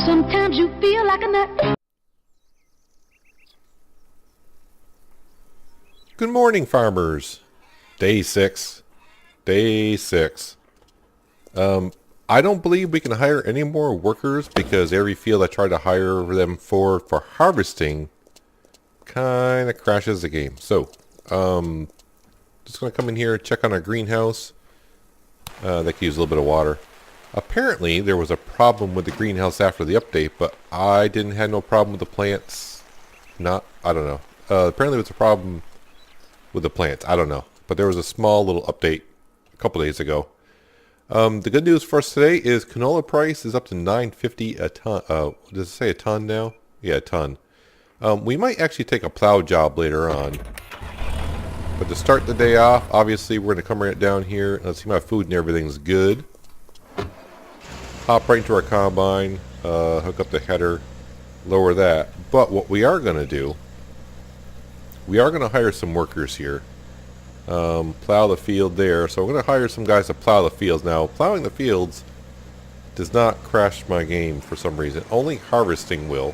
Sometimes you feel like a nut. Good morning, farmers. Day 6. Day 6. I don't believe we can hire any more workers because every field I try to hire them for harvesting kind of crashes the game. So, just going to come in here, check on our greenhouse. That could use a little bit of water. Apparently, there was a problem with the greenhouse after the update, but I didn't have no problem with the plants. I don't know. Apparently, there was a problem with the plants. I don't know. But there was a small little update a couple days ago. The good news for us today is canola price is up to $9.50 a ton. Does it say a ton now? Yeah, a ton. We might actually take a plow job later on. But to start the day off, obviously we're going to come right down here. Let's see my food and everything's good. Hop right into our combine, hook up the header, lower that. But what we are going to do, we are going to hire some workers here. Plow the field there. So we're going to hire some guys to plow the fields. Now, plowing the fields does not crash my game for some reason. Only harvesting will.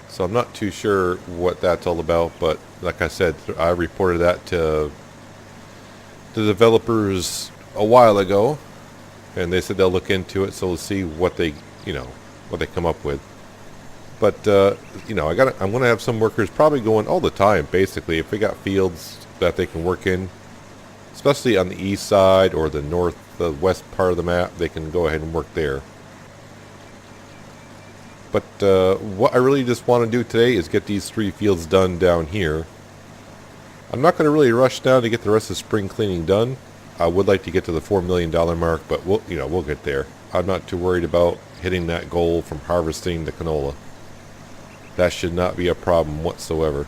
So I'm not too sure what that's all about, but like I said, I reported that to the developers a while ago, and they said they'll look into it, so we'll see what they, what they come up with. But I'm going to have some workers probably going all the time, basically, if we got fields that they can work in, especially on the east side or the west part of the map, they can go ahead and work there. But what I really just want to do today is get these 3 fields done down here. I'm not going to really rush down to get the rest of spring cleaning done. I would like to get to the $4 million mark, but we'll get there. I'm not too worried about hitting that goal from harvesting the canola. That should not be a problem whatsoever.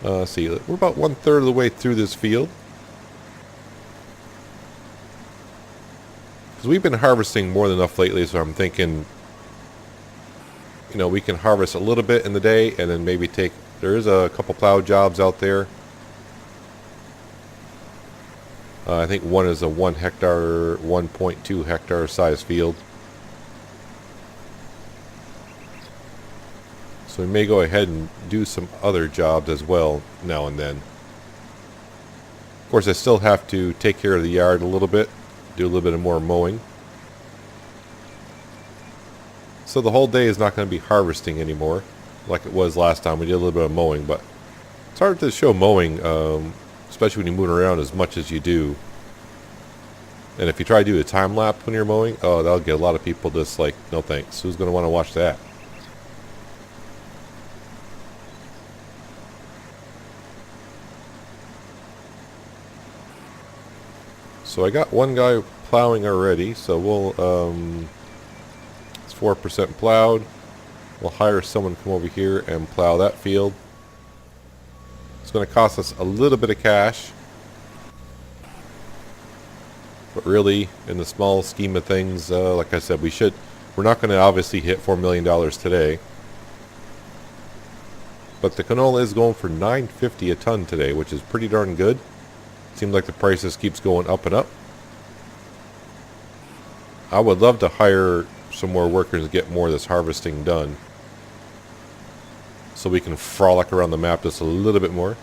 Let's see, we're about 1/3 of the way through this field. Because we've been harvesting more than enough lately, so I'm thinking, we can harvest a little bit in the day and then maybe there is a couple plow jobs out there. I think one is a 1 hectare, 1.2 hectare size field. So we may go ahead and do some other jobs as well now and then. Of course, I still have to take care of the yard a little bit. Do a little bit of more mowing. So the whole day is not going to be harvesting anymore like it was last time. We did a little bit of mowing, but it's hard to show mowing, especially when you move around as much as you do. And if you try to do a time lapse when you're mowing, that'll get a lot of people just like, no thanks. Who's going to want to watch that? So I got one guy plowing already, so we'll, it's 4% plowed. We'll hire someone to come over here and plow that field. It's going to cost us a little bit of cash. But really, in the small scheme of things, like I said, we're not going to obviously hit $4 million today. But the canola is going for $9.50 a ton today, which is pretty darn good. Seems like the prices keeps going up and up. I would love to hire some more workers and get more of this harvesting done, so we can frolic around the map just a little bit more.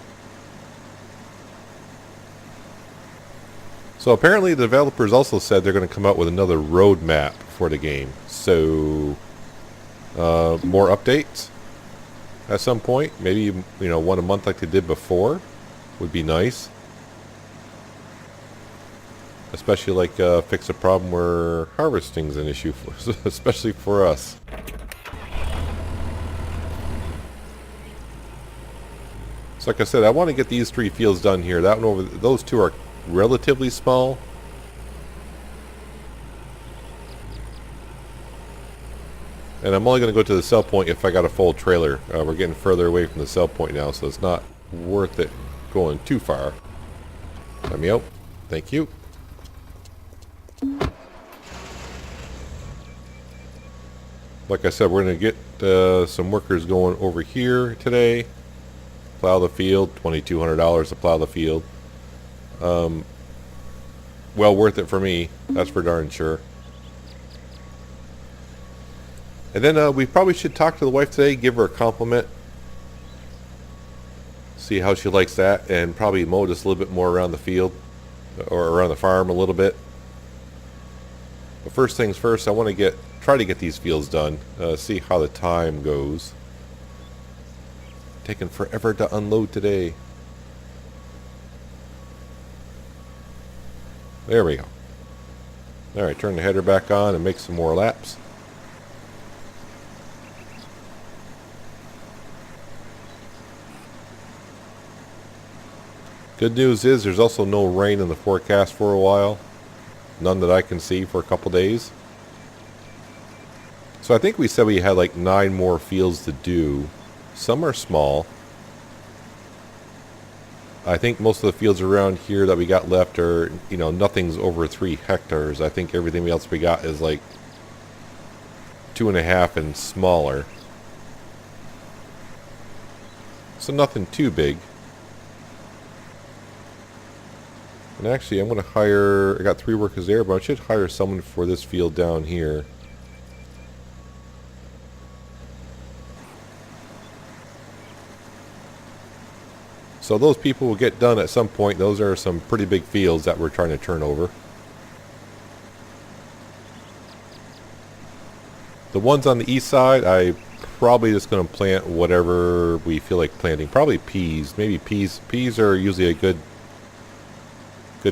So apparently the developers also said they're going to come out with another roadmap for the game. So more updates at some point. Maybe one a month like they did before would be nice. Especially like fix a problem where harvesting's an issue, especially for us. So like I said, I want to get these 3 fields done here. That one over, those 2 are relatively small. And I'm only going to go to the sell point if I got a full trailer. We're getting further away from the sell point now, so it's not worth it going too far. Let me out. Thank you. Like I said, we're going to get some workers going over here today. Plow the field, $2,200 to plow the field. Well worth it for me, that's for darn sure. And then we probably should talk to the wife today, give her a compliment, see how she likes that, and probably mow just a little bit more around the field or around the farm a little bit. But first things first, I want to try to get these fields done, see how the time goes. Taking forever to unload today. There we go. Alright, turn the header back on and make some more laps. Good news is there's also no rain in the forecast for a while. None that I can see for a couple days. So I think we said we had like 9 more fields to do. Some are small. I think most of the fields around here that we got left are, nothing's over 3 hectares. I think everything else we got is like 2.5 and smaller. So nothing too big. And actually, I'm going to I got 3 workers there, but I should hire someone for this field down here. So those people will get done at some point. Those are some pretty big fields that we're trying to turn over. The ones on the east side, I probably just going to plant whatever we feel like planting. Probably peas. Maybe peas. Peas are usually a good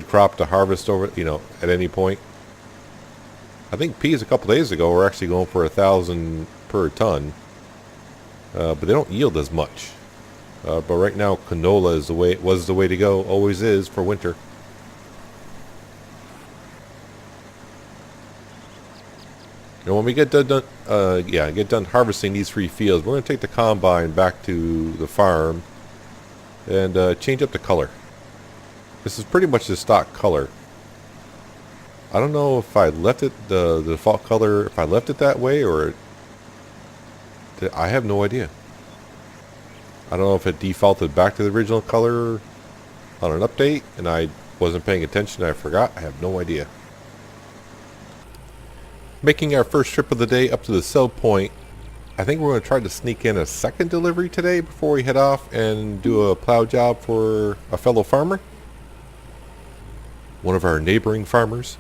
crop to harvest over, at any point. I think peas a couple days ago were actually going for 1,000 per ton, but they don't yield as much. But right now, canola is was the way to go. Always is for winter. And when we get done harvesting these 3 fields, we're going to take the combine back to the farm and change up the color. This is pretty much the stock color. I don't know if I left it the default color, if I left it that way, or I have no idea. I don't know if it defaulted back to the original color on an update and I wasn't paying attention and I forgot. I have no idea. Making our first trip of the day up to the sell point. I think we're going to try to sneak in a second delivery today before we head off and do a plow job for a fellow farmer. One of our neighboring farmers.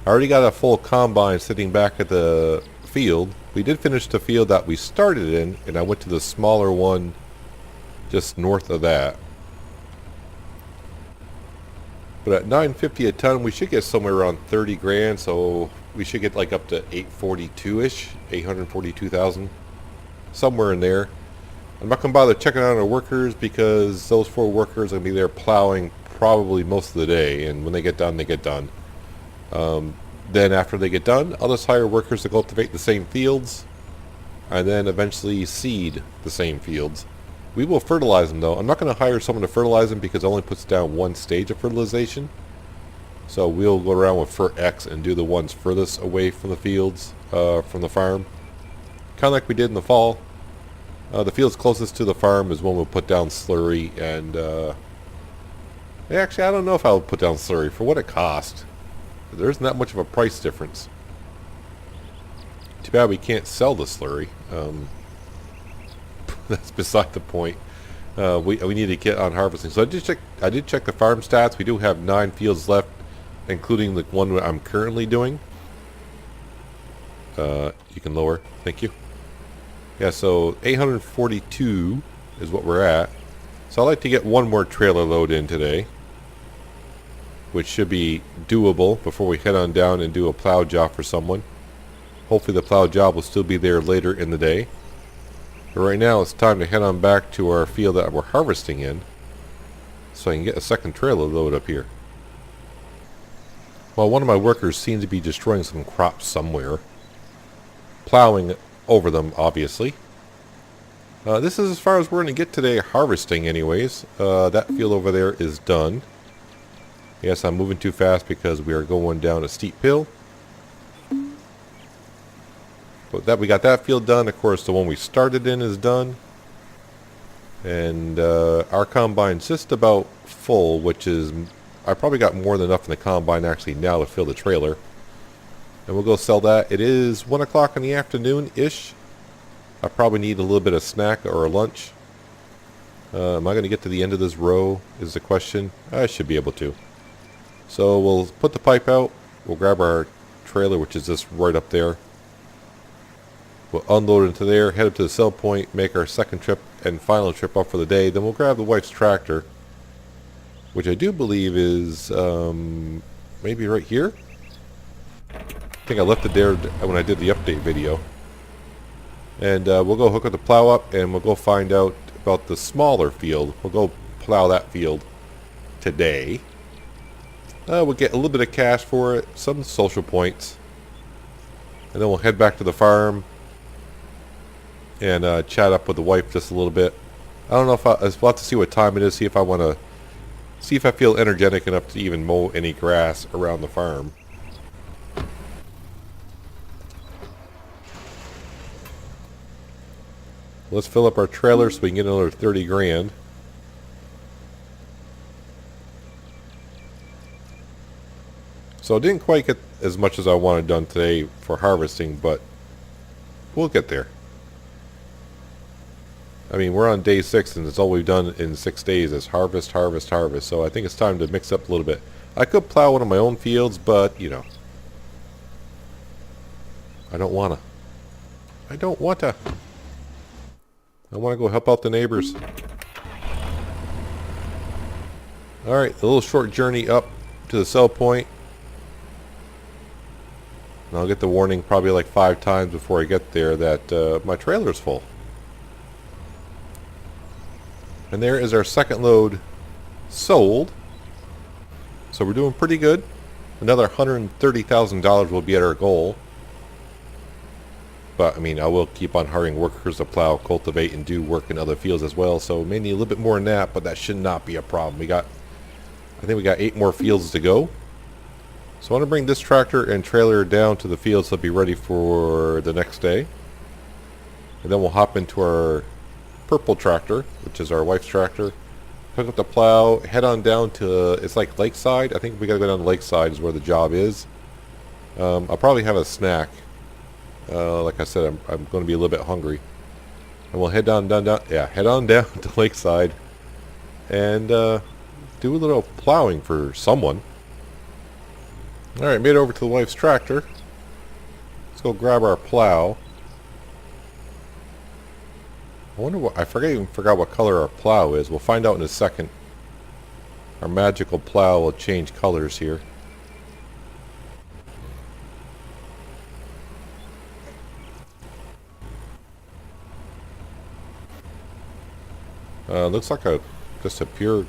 I already got a full combine sitting back at the field. We did finish the field that we started in, and I went to the smaller one just north of that. But at $9.50 a ton, we should get somewhere around 30 grand, so we should get like up to 842-ish, 842,000, somewhere in there. I'm not going to bother checking out our workers because those 4 workers are going to be there plowing probably most of the day, and when they get done, they get done. Then after they get done, I'll just hire workers to cultivate the same fields and then eventually seed the same fields. We will fertilize them though. I'm not going to hire someone to fertilize them because it only puts down 1 stage of fertilization. So we'll go around with Fer X and do the ones furthest away from the fields, from the farm. Kind of like we did in the fall. The fields closest to the farm is when we'll put down slurry and... actually, I don't know if I'll put down slurry for what it cost. There isn't that much of a price difference. Too bad we can't sell the slurry. That's beside the point. We need to get on harvesting. So I did check the farm stats. We do have 9 fields left, including the one I'm currently doing. You can lower. Thank you. Yeah, so 842 is what we're at. So I'd like to get 1 more trailer load in today, which should be doable before we head on down and do a plow job for someone. Hopefully the plow job will still be there later in the day. But right now it's time to head on back to our field that we're harvesting in so I can get a second trailer load up here. Well, one of my workers seems to be destroying some crops somewhere. Plowing over them, obviously. This is as far as we're going to get today harvesting anyways. That field over there is done. Yes, I'm moving too fast because we are going down a steep hill. But we got that field done. Of course, the one we started in is done. And our combine's just about full, which is... I probably got more than enough in the combine actually now to fill the trailer. And we'll go sell that. It is 1 o'clock in the afternoon-ish. I probably need a little bit of snack or a lunch. Am I going to get to the end of this row is the question. I should be able to. So we'll put the pipe out. We'll grab our trailer, which is just right up there. We'll unload into there, head up to the sell point, make our second trip and final trip up for the day. Then we'll grab the wife's tractor, which I do believe is maybe right here. I think I left it there when I did the update video. And we'll go hook up the plow up, and we'll go find out about the smaller field. We'll go plow that field today. We'll get a little bit of cash for it, some social points. And then we'll head back to the farm and chat up with the wife just a little bit. I don't know if we'll have to see what time it is, see if I feel energetic enough to even mow any grass around the farm. Let's fill up our trailer so we can get another 30 grand. So I didn't quite get as much as I wanted done today for harvesting, but we'll get there. I mean, we're on day 6, and it's all we've done in 6 days is harvest, harvest, harvest. So I think it's time to mix up a little bit. I could plow one of my own fields, but, you know, I don't want to. I don't want to. I want to go help out the neighbors. Alright, a little short journey up to the sell point. And I'll get the warning probably like 5 times before I get there that my trailer's full. And there is our second load sold. So we're doing pretty good. Another $130,000 will be at our goal. But, I mean, I will keep on hiring workers to plow, cultivate, and do work in other fields as well. So, may need a little bit more than that, but that should not be a problem. I think we got 8 more fields to go. So, I want to bring this tractor and trailer down to the field so it'll be ready for the next day. And then we'll hop into our purple tractor, which is our wife's tractor. Hook up the plow, head on down to, it's like Lakeside. I think we got to go down to Lakeside is where the job is. I'll probably have a snack. Like I said, I'm going to be a little bit hungry. And we'll head on down to Lakeside and do a little plowing for someone. Alright, made it over to the wife's tractor. Let's go grab our plow. I wonder what, I forgot what color our plow is. We'll find out in a second. Our magical plow will change colors here. Looks like just a pure,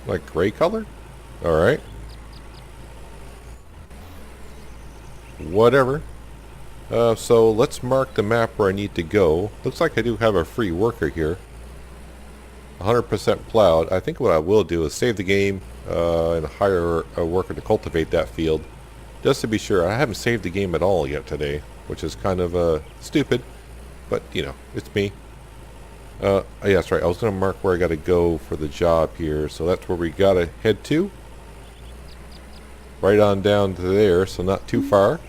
like, gray color. Alright. Whatever. So let's mark the map where I need to go. Looks like I do have a free worker here. 100% plowed. I think what I will do is save the game and hire a worker to cultivate that field. Just to be sure. I haven't saved the game at all yet today, which is kind of stupid. But, you know, it's me. Yeah, that's right. I was going to mark where I got to go for the job here. So that's where we got to head to. Right on down to there, so not too far.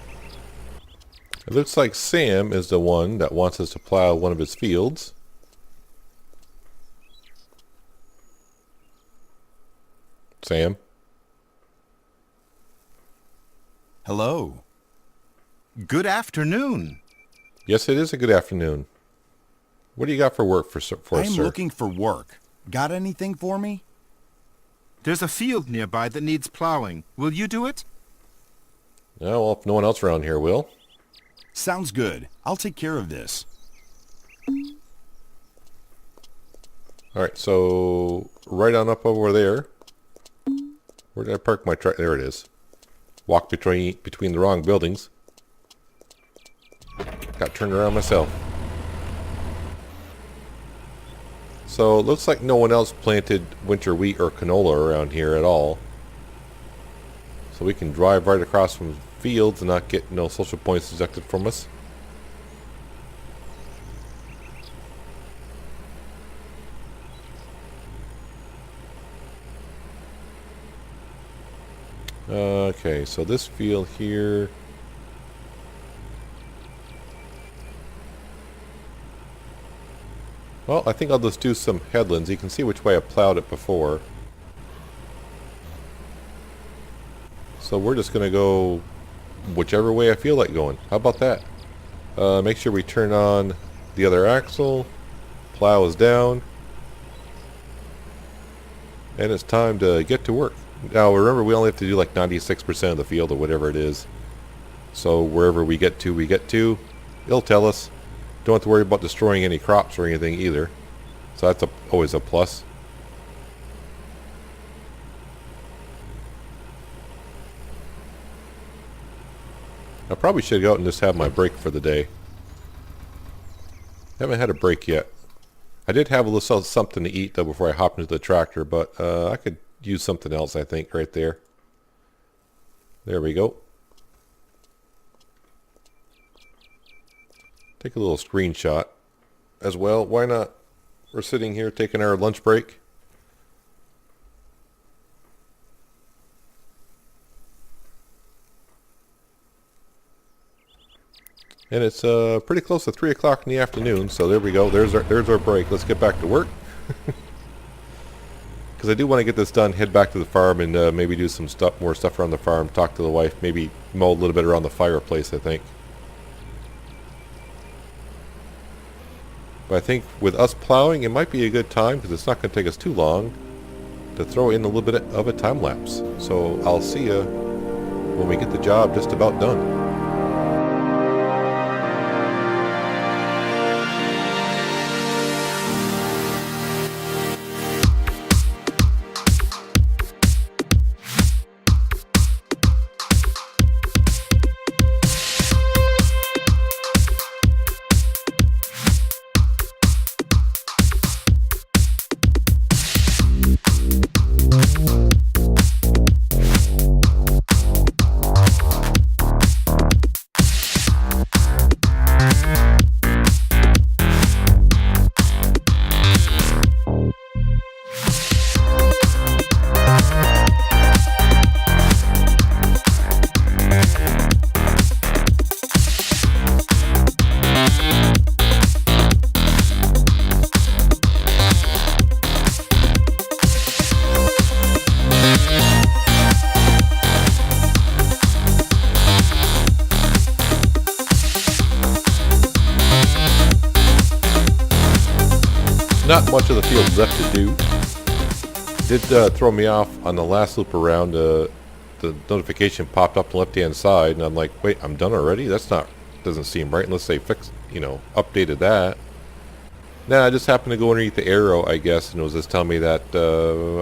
It looks like Sam is the one that wants us to plow one of his fields. Sam? Hello. Good afternoon. Yes, it is a good afternoon. What do you got for work for us, sir? I'm looking for work. Got anything for me? There's a field nearby that needs plowing. Will you do it? Yeah, well, if no one else around here will. Sounds good. I'll take care of this. Alright, so right on up over there. Where did I park my truck? There it is. Walk between the wrong buildings. Got turned around myself. So it looks like no one else planted winter wheat or canola around here at all. So we can drive right across from fields and not get no social points deducted from us. Okay, so this field here, Well, I think I'll just do some headlands. You can see which way I plowed it before. So we're just going to go whichever way I feel like going. How about that? Make sure we turn on the other axle. Plow is down. And it's time to get to work. Now remember, we only have to do like 96% of the field or whatever it is. So wherever we get to, it'll tell us. Don't have to worry about destroying any crops or anything either. So that's always a plus. I probably should go out and just have my break for the day. Haven't had a break yet. I did have a little something to eat though before I hopped into the tractor, but I could use something else, I think, right there. There we go. Take a little screenshot as well. Why not? We're sitting here taking our lunch break. And it's pretty close to 3 o'clock in the afternoon, so there we go. There's our break. Let's get back to work. Because I do want to get this done, head back to the farm, and maybe do some more stuff around the farm, talk to the wife, maybe mow a little bit around the fireplace, I think. But I think with us plowing, it might be a good time, because it's not going to take us too long, to throw in a little bit of a time lapse. So I'll see you when we get the job just about done. Not much of the field left to do. It did throw me off on the last loop around. The notification popped up on the left-hand side, and I'm like, wait, I'm done already? Doesn't seem right unless they fixed, updated that. Nah, I just happened to go underneath the arrow, I guess, and it was just telling me that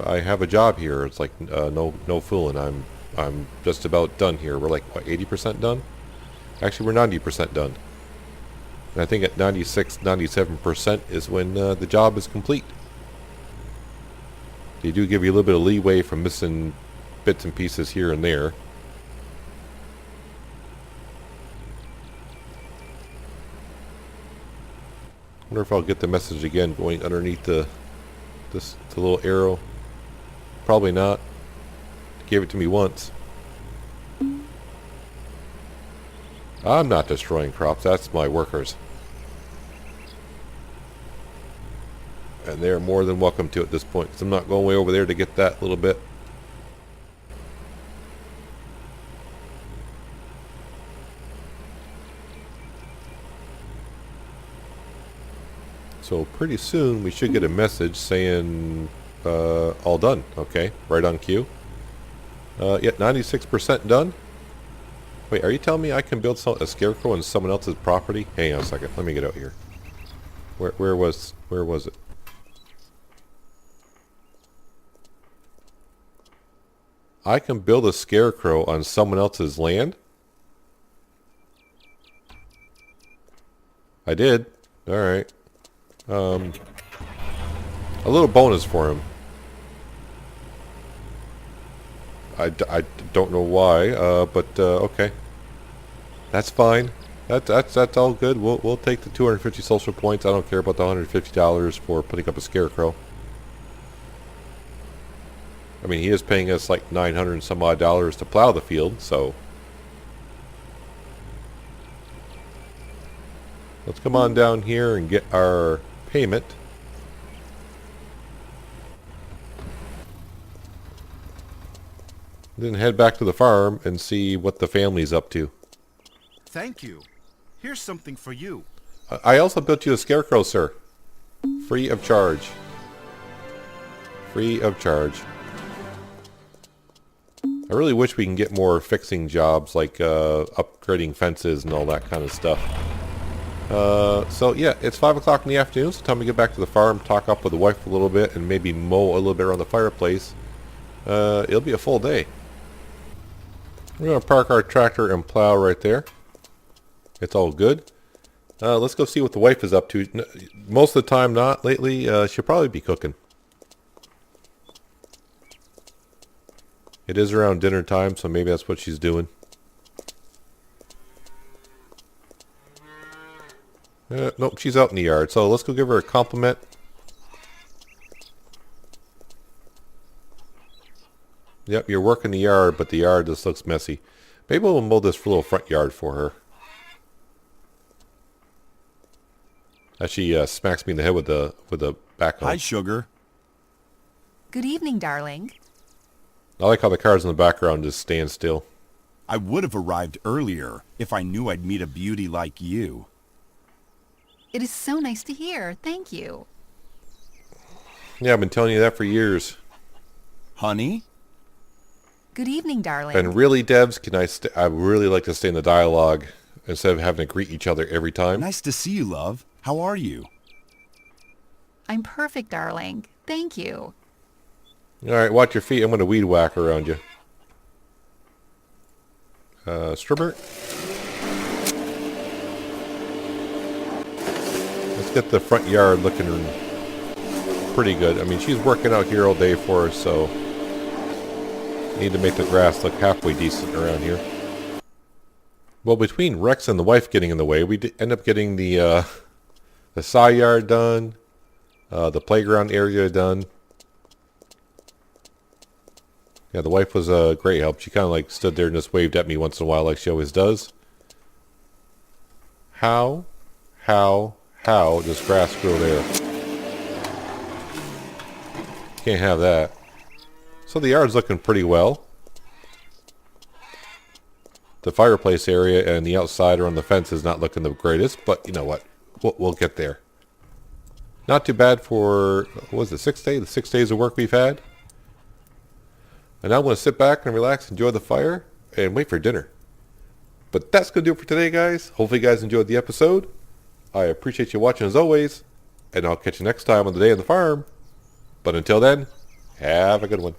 I have a job here. It's like, no fooling. I'm just about done here. We're like, what, 80% done? Actually, we're 90% done. And I think at 96, 97% is when the job is complete. They do give you a little bit of leeway from missing bits and pieces here and there. Wonder if I'll get the message again going underneath the little arrow. Probably not. Gave it to me once. I'm not destroying crops. That's my workers. And they're more than welcome to at this point, because I'm not going way over there to get that little bit. So pretty soon we should get a message saying all done. Okay, right on cue. Yeah, 96% done. Wait, are you telling me I can build a scarecrow on someone else's property? Hang on a second. Let me get out here. Where was it? I can build a scarecrow on someone else's land? I did. Alright. A little bonus for him. I don't know why, but okay. That's fine. That's all good. We'll take the 250 social points. I don't care about the $150 for putting up a scarecrow. I mean, he is paying us like $900 and some odd to plow the field, so let's come on down here and get our payment. Then head back to the farm and see what the family's up to. Thank you. Here's something for you. I also built you a scarecrow, sir. Free of charge. Free of charge. I really wish we can get more fixing jobs, like upgrading fences and all that kind of stuff. So yeah, it's 5 o'clock in the afternoon, so time to get back to the farm, talk up with the wife a little bit, and maybe mow a little bit around the fireplace. It'll be a full day. We're going to park our tractor and plow right there. It's all good. Let's go see what the wife is up to. Most of the time not. Lately, she'll probably be cooking. It is around dinner time, so maybe that's what she's doing. Nope, she's out in the yard. So let's go give her a compliment. Yep, you're working the yard, but the yard just looks messy. Maybe we'll mow this little front yard for her. As she smacks me in the head with the backhoe. Hi, sugar. Good evening, darling. I like how the cars in the background just stand still. I would have arrived earlier if I knew I'd meet a beauty like you. It is so nice to hear. Thank you. Yeah, I've been telling you that for years. Honey? Good evening, darling. And really, Debs, I really like to stay in the dialogue instead of having to greet each other every time. Nice to see you, love. How are you? I'm perfect, darling. Thank you. Alright, watch your feet. I'm going to weed whack around you. Stripper. Let's get the front yard looking pretty good. I mean, she's working out here all day for us, so need to make the grass look halfway decent around here. Well, between Rex and the wife getting in the way, we end up getting the side yard done, the playground area done. Yeah, the wife was a great help. She kind of like stood there and just waved at me once in a while like she always does. How does grass grow there? Can't have that. So the yard's looking pretty well. The fireplace area and the outside around the fence is not looking the greatest, but you know what? We'll get there. Not too bad for, what was it, 6 days? The 6 days of work we've had. And now I'm going to sit back and relax, enjoy the fire, and wait for dinner. But that's going to do it for today, guys. Hopefully you guys enjoyed the episode. I appreciate you watching as always, and I'll catch you next time on the Day on the Farm. But until then, have a good one.